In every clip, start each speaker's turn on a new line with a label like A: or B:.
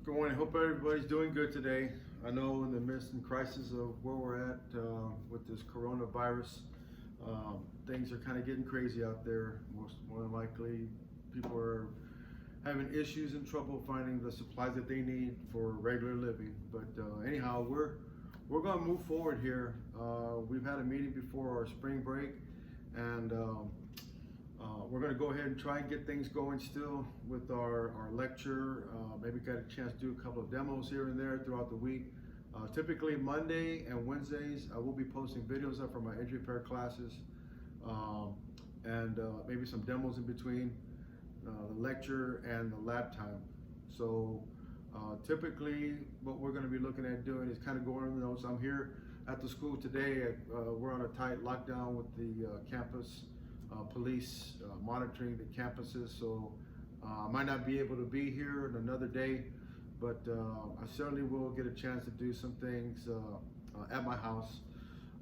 A: Good morning. Hope everybody's doing good today. I know in the midst and crisis of where we're at with this coronavirus, things are kind of getting crazy out there. More than likely, people are having issues and trouble finding the supplies that they need for regular living. But anyhow, we're going to move forward here. We've had a meeting before our spring break, and we're going to go ahead and try and get things going still with our lecture. Maybe got a chance to do a couple of demos here and there throughout the week. Typically Monday and Wednesdays, I will be posting videos up for my entry repair classes, and maybe some demos in between the lecture and the lab time. So typically what we're going to be looking at doing is kind of going over the notes. I'm here at the school today. We're on a tight lockdown with the campus police monitoring the campuses, so I might not be able to be here in another day, but I certainly will get a chance to do some things at my house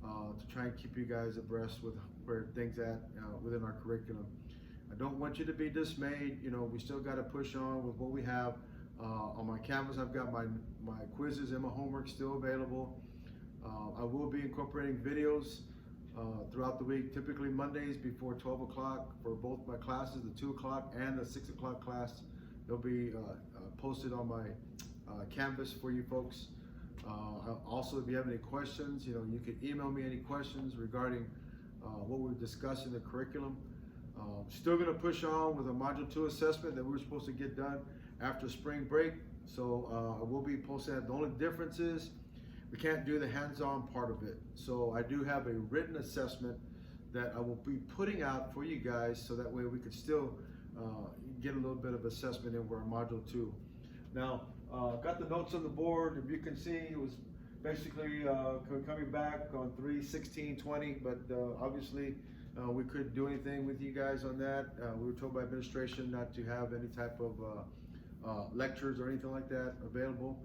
A: to try and keep you guys abreast with where things at within our curriculum. I don't want you to be dismayed. You know, we still got to push on with what we have. On my Canvas, I've got my quizzes and my homework still available. I will be incorporating videos throughout the week, typically Mondays before 12 o'clock for both my classes, the 2 o'clock and the 6 o'clock class. They'll be posted on my Canvas for you folks. Also, if you have any questions, you know, you can email me any questions regarding what we've discussed in the curriculum. Still going to push on with a Module 2 assessment that we were supposed to get done after spring break. So I will be posting that. The only difference is we can't do the hands-on part of it. So I do have a written assessment that I will be putting out for you guys, so that way we could still get a little bit of assessment in our Module 2. Now, got the notes on the board. If you can see, it was basically coming back on 3/16/20, but obviously we couldn't do anything with you guys on that. We were told by administration not to have any type of lectures or anything like that available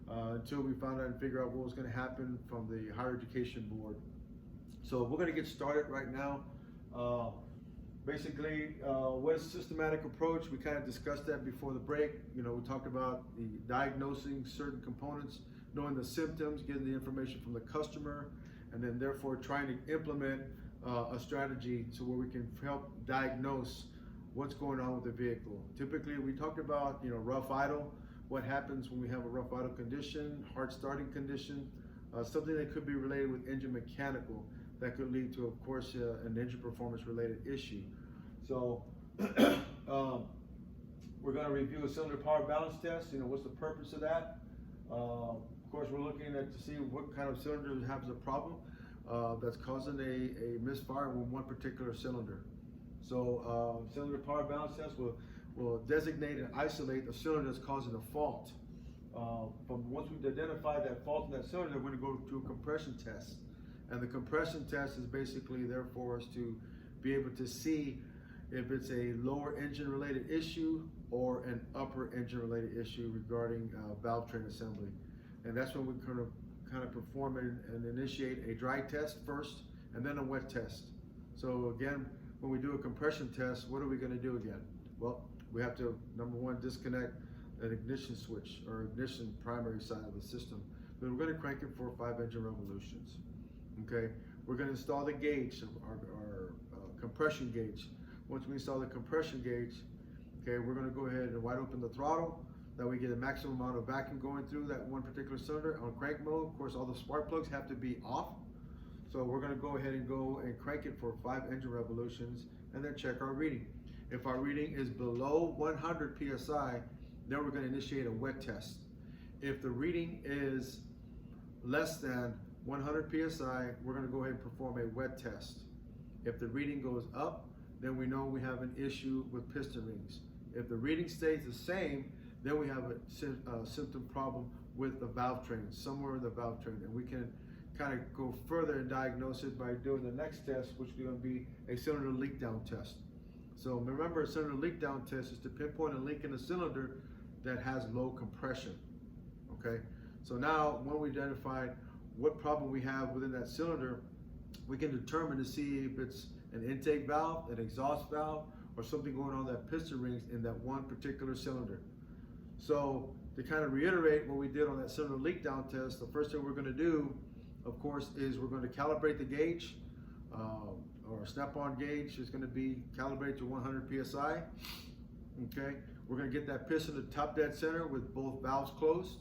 A: until we found out and figure out what was going to happen from the Higher Education Board. So we're going to get started right now. Basically, what is systematic approach? We kind of discussed that before the break. You know, we talked about the diagnosing certain components, knowing the symptoms, getting the information from the customer, and then therefore trying to implement a strategy to where we can help diagnose what's going on with the vehicle. Typically, we talked about, you know, rough idle, what happens when we have a rough idle condition, hard starting condition, something that could be related with engine mechanical that could lead to, of course, an engine performance related issue. So we're going to review a cylinder power balance test. You know, what's the purpose of that? Of course, we're looking at to see what kind of cylinder has a problem that's causing a misfire with one particular cylinder. So cylinder power balance test will designate and isolate the cylinder that's causing a fault. From once we've identified that fault in that cylinder, we're going to go to a compression test. And the compression test is basically there for us to be able to see if it's a lower engine related issue or an upper engine related issue regarding valve train assembly. And that's when we kind of perform and initiate a dry test first and then a wet test. So again, when we do a compression test, what are we going to do again? Well, we have to, number one, disconnect an ignition switch or ignition primary side of the system. Then we're going to crank it for 5 engine revolutions. Okay, we're going to install the gauge, our compression gauge. Once we install the compression gauge, okay, we're going to go ahead and wide open the throttle. That we get a maximum amount of vacuum going through that one particular cylinder. On crank mode, of course, all the spark plugs have to be off. So we're going to go ahead and crank it for 5 engine revolutions and then check our reading. If our reading is below 100 psi, then we're going to initiate a wet test. If the reading is less than 100 psi, we're going to go ahead and perform a wet test. If the reading goes up, then we know we have an issue with piston rings. If the reading stays the same, then we have a symptom problem with the valve train, somewhere in the valve train, and we can kind of go further and diagnose it by doing the next test, which is going to be a cylinder leak down test. So remember, a cylinder leak down test is to pinpoint a leak in a cylinder that has low compression. Okay, so now when we identify what problem we have within that cylinder, we can determine to see if it's an intake valve, an exhaust valve, or something going on that piston rings in that one particular cylinder. So to kind of reiterate what we did on that cylinder leak down test, the first thing we're going to do, of course, is we're going to calibrate the gauge, or a snap-on gauge is going to be calibrated to 100 psi. Okay, we're going to get that piston to top dead center with both valves closed.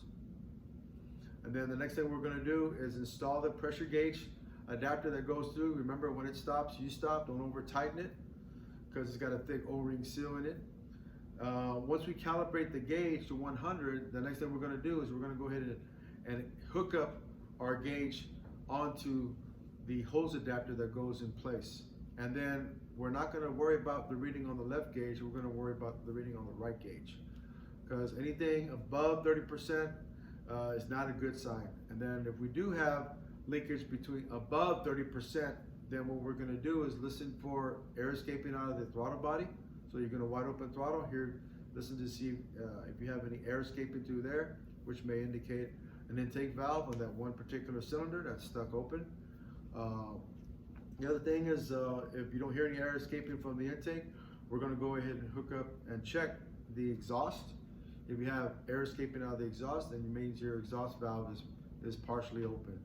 A: And then the next thing we're going to do is install the pressure gauge adapter that goes through. Remember, when it stops, you stop. Don't over tighten it because it's got a thick O-ring seal in it. Once we calibrate the gauge to 100, the next thing we're going to do is we're going to go ahead and hook up our gauge onto the hose adapter that goes in place. And then we're not going to worry about the reading on the left gauge. We're going to worry about the reading on the right gauge, because anything above 30% is not a good sign. And then if we do have leakage between above 30%, then what we're going to do is listen for air escaping out of the throttle body. So you're going to wide open throttle here, listen to see if you have any air escaping through there, which may indicate an intake valve on that one particular cylinder that's stuck open. The other thing is, if you don't hear any air escaping from the intake, we're going to go ahead and hook up and check the exhaust. If you have air escaping out of the exhaust, then it means your exhaust valve is partially open.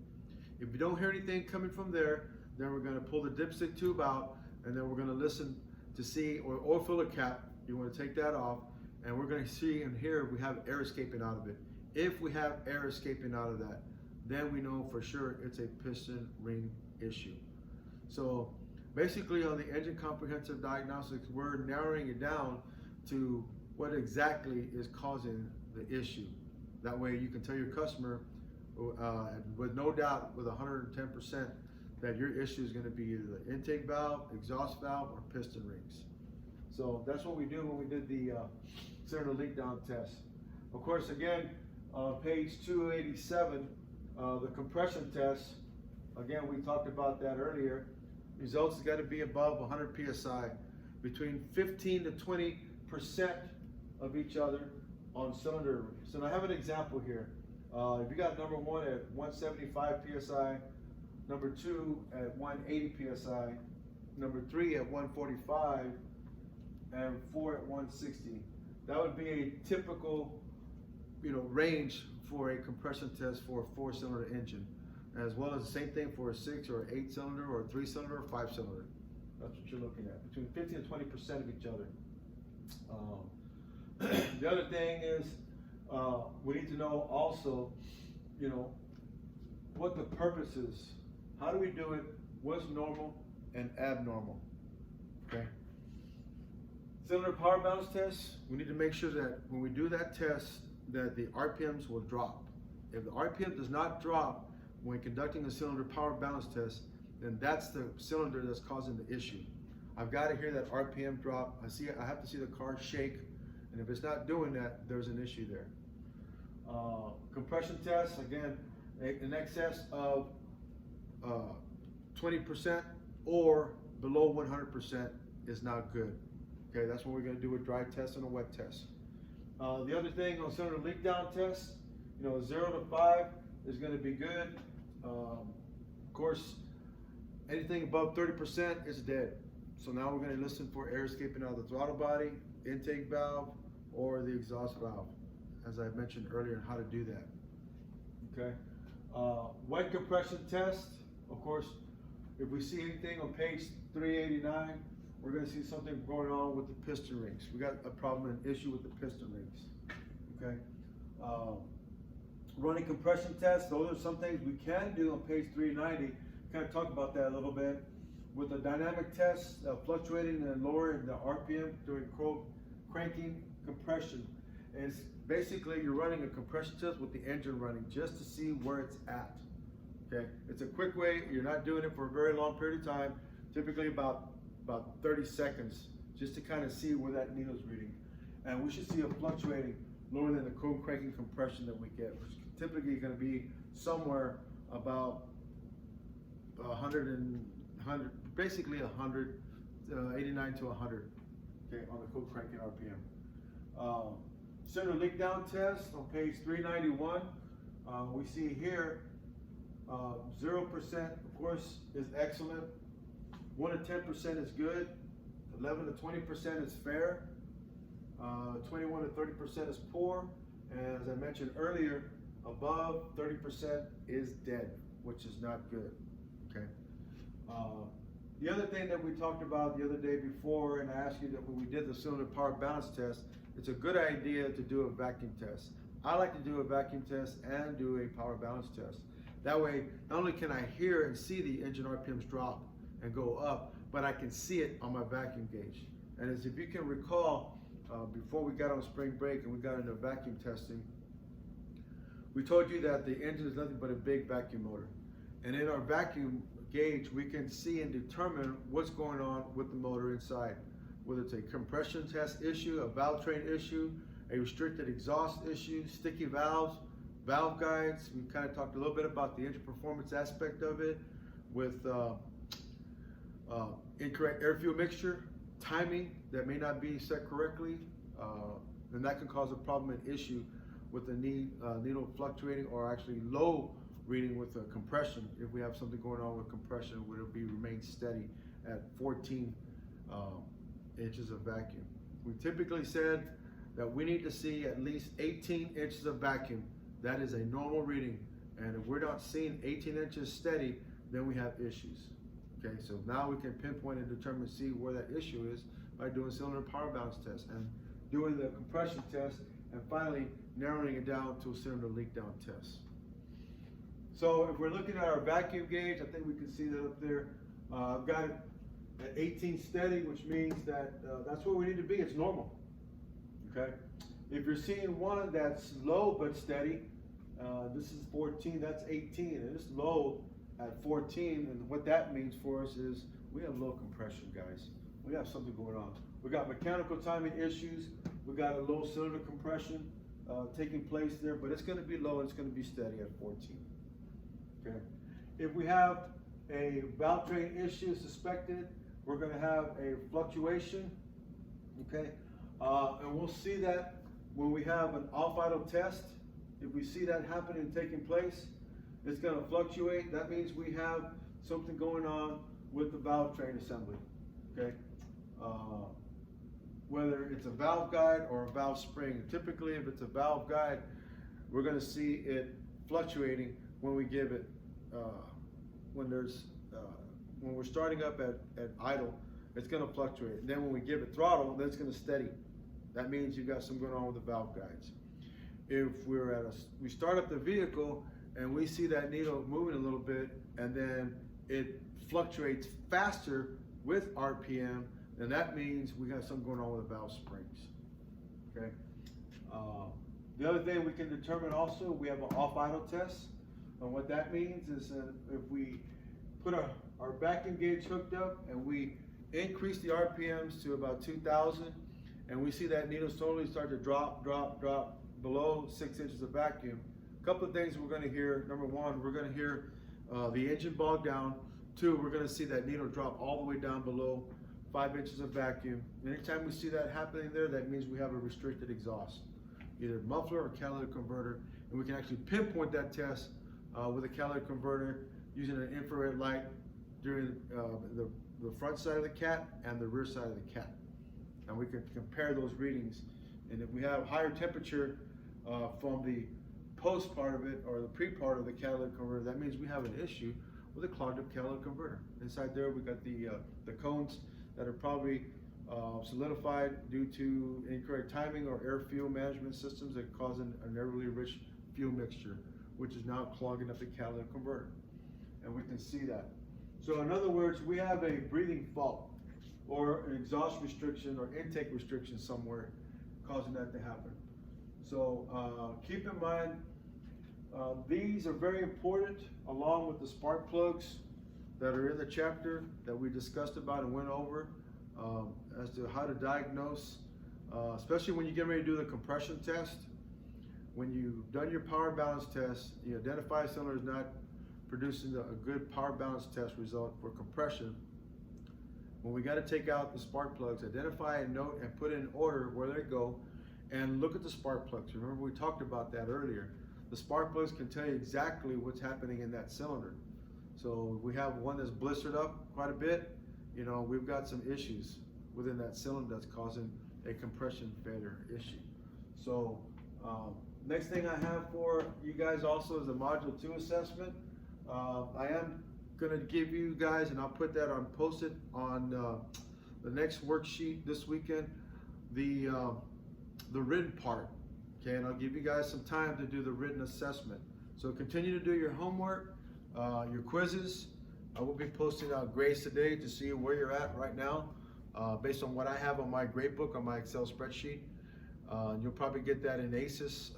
A: If you don't hear anything coming from there, then we're going to pull the dipstick tube out, and then we're going to listen to see, or oil filler cap, you want to take that off, and we're going to see and hear if we have air escaping out of it. If we have air escaping out of that, then we know for sure it's a piston ring issue. So basically on the engine comprehensive diagnostics, we're narrowing it down to what exactly is causing the issue. That way you can tell your customer with no doubt, with 110%, that your issue is going to be either the intake valve, exhaust valve, or piston rings. So that's what we do when we did the cylinder leak down test. Of course, again, on page 287, the compression test, again, we talked about that earlier. Results has got to be above 100 psi, between 15 to 20% of each other on cylinder. So I have an example here. If you got number one at 175 psi, number two at 180 psi, number three at 145, and four at 160. That would be a typical, range for a compression test for a 4-cylinder engine, as well as the same thing for a 6 or 8 cylinder or a 3 cylinder or 5 cylinder. That's what you're looking at, between 15 and 20% of each other. The other thing is, we need to know also, what the purpose is. How do we do it? What's normal and abnormal? Okay. Cylinder power balance test, we need to make sure that when we do that test, that the RPMs will drop. If the RPM does not drop when conducting a cylinder power balance test, then that's the cylinder that's causing the issue. I've got to hear that RPM drop. I have to see the car shake, and if it's not doing that, there's an issue there. Compression test, again, in excess of 20% or below 100% is not good. Okay, that's what we're going to do a dry test and a wet test. The other thing on cylinder leak down test, 0 to 5 is going to be good. Of course, anything above 30% is dead. So now we're going to listen for air escaping out of the throttle body, intake valve, or the exhaust valve, as I mentioned earlier, and how to do that. Okay. Wet compression test, of course, if we see anything on page 389, we're going to see something going on with the piston rings. We got a problem, an issue with the piston rings. Okay. Running compression tests, those are some things we can do on page 390. Kind of talk about that a little bit. With the dynamic test, fluctuating and lowering the RPM during cranking compression. And it's basically you're running a compression test with the engine running just to see where it's at. Okay, it's a quick way. You're not doing it for a very long period of time, typically about 30 seconds, just to kind of see where that needle's reading. And we should see it fluctuating lower than the cranking compression that we get, which is typically going to be somewhere about 100, basically 100, 89 to 100, okay, on the cranking RPM. Cylinder leak down test on page 391. We see here 0%, of course, is excellent. 1 to 10% is good. 11 to 20% is fair. 21 to 30% is poor. And as I mentioned earlier, above 30% is dead, which is not good, okay? The other thing that we talked about the other day before, and I asked you that when we did the cylinder power balance test, it's a good idea to do a vacuum test. I like to do a vacuum test and do a power balance test. That way, not only can I hear and see the engine RPMs drop and go up, but I can see it on my vacuum gauge. And as if you can recall, before we got on spring break and we got into vacuum testing, we told you that the engine is nothing but a big vacuum motor. And in our vacuum gauge, we can see and determine what's going on with the motor inside. Whether it's a compression test issue, a valve train issue, a restricted exhaust issue, sticky valves, valve guides. We kind of talked a little bit about the engine performance aspect of it with incorrect air fuel mixture, timing that may not be set correctly, and that can cause a problem and issue with the needle fluctuating or actually low reading with compression. If we have something going on with compression, would it remain steady at 14 inches of vacuum? We typically said that we need to see at least 18 inches of vacuum. That is a normal reading. And if we're not seeing 18 inches steady, then we have issues. Okay, so now we can pinpoint and determine, see where that issue is by doing cylinder power balance test and doing the compression test, and finally narrowing it down to a cylinder leak down test. So if we're looking at our vacuum gauge, I think we can see that up there. I've got it at 18 steady, which means that that's where we need to be. It's normal. Okay. If you're seeing one that's low but steady, this is 14, that's 18, and it's low at 14, and what that means for us is we have low compression, guys. We have something going on. We got mechanical timing issues. We got a low cylinder compression taking place there, but it's going to be low and it's going to be steady at 14. Okay. If we have a valve train issue suspected, we're going to have a fluctuation. Okay, and we'll see that when we have an off idle test. If we see that happening and taking place, it's going to fluctuate. That means we have something going on with the valve train assembly. Okay, whether it's a valve guide or a valve spring. Typically, if it's a valve guide, we're going to see it fluctuating when we give it when we're starting up at idle. It's going to fluctuate. And then when we give it throttle, then it's going to steady. That means you've got something going on with the valve guides. If we start up the vehicle and we see that needle moving a little bit, and then it fluctuates faster with RPM, then that means we got something going on with the valve springs. Okay. The other thing we can determine also, we have an off idle test, and what that means is if we put our vacuum gauge hooked up and we increase the RPMs to about 2,000, and we see that needle slowly start to drop below 6 inches of vacuum. A couple of things we're going to hear. Number one, we're going to hear the engine bog down. Two, we're going to see that needle drop all the way down below 5 inches of vacuum. Anytime we see that happening there, that means we have a restricted exhaust, either muffler or catalytic converter, and we can actually pinpoint that test with a catalytic converter using an infrared light during the front side of the cat and the rear side of the cat. And we can compare those readings. And if we have higher temperature from the post part of it or the pre part of the catalytic converter, that means we have an issue with a clogged up catalytic converter. Inside there, we got the cones that are probably solidified due to incorrect timing or air fuel management systems that cause an airily rich fuel mixture, which is now clogging up the catalytic converter. And we can see that. So in other words, we have a breathing fault or an exhaust restriction or intake restriction somewhere causing that to happen. So keep in mind, these are very important, along with the spark plugs that are in the chapter that we discussed about and went over as to how to diagnose, especially when you get ready to do the compression test. When you've done your power balance test, you identify a cylinder is not producing a good power balance test result for compression. When we got to take out the spark plugs, identify and note and put in order where they go, and look at the spark plugs. Remember, we talked about that earlier. The spark plugs can tell you exactly what's happening in that cylinder. So we have one that's blistered up quite a bit. You know, we've got some issues within that cylinder that's causing a compression failure issue. So next thing I have for you guys also is a Module 2 assessment. I am going to give you guys, and I'll put that on, post it on the next worksheet this weekend, the written part. Okay, and I'll give you guys some time to do the written assessment. So continue to do your homework, your quizzes. I will be posting out grades today to see where you're at right now, based on what I have on my grade book, on my Excel spreadsheet. You'll probably get that in ACES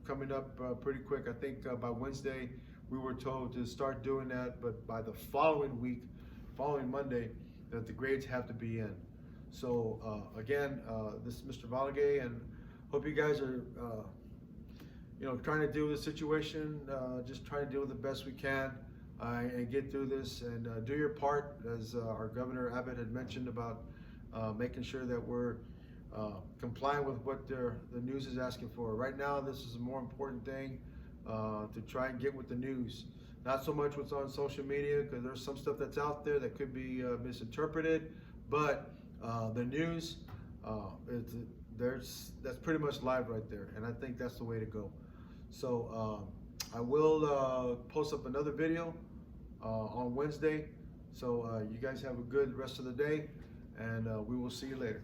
A: coming up pretty quick. I think by Wednesday, we were told to start doing that, but by the following week, following Monday, that the grades have to be in. So again, this is Mr. Valagay, and hope you guys are trying to deal with the situation, just trying to deal with the best we can, and get through this, and do your part, as our Governor Abbott had mentioned about making sure that we're complying with what the news is asking for. Right now, this is a more important thing, to try and get with the news. Not so much what's on social media, because there's some stuff that's out there that could be misinterpreted, but the news, that's pretty much live right there, and I think that's the way to go. So I will post up another video on Wednesday. So you guys have a good rest of the day, and we will see you later.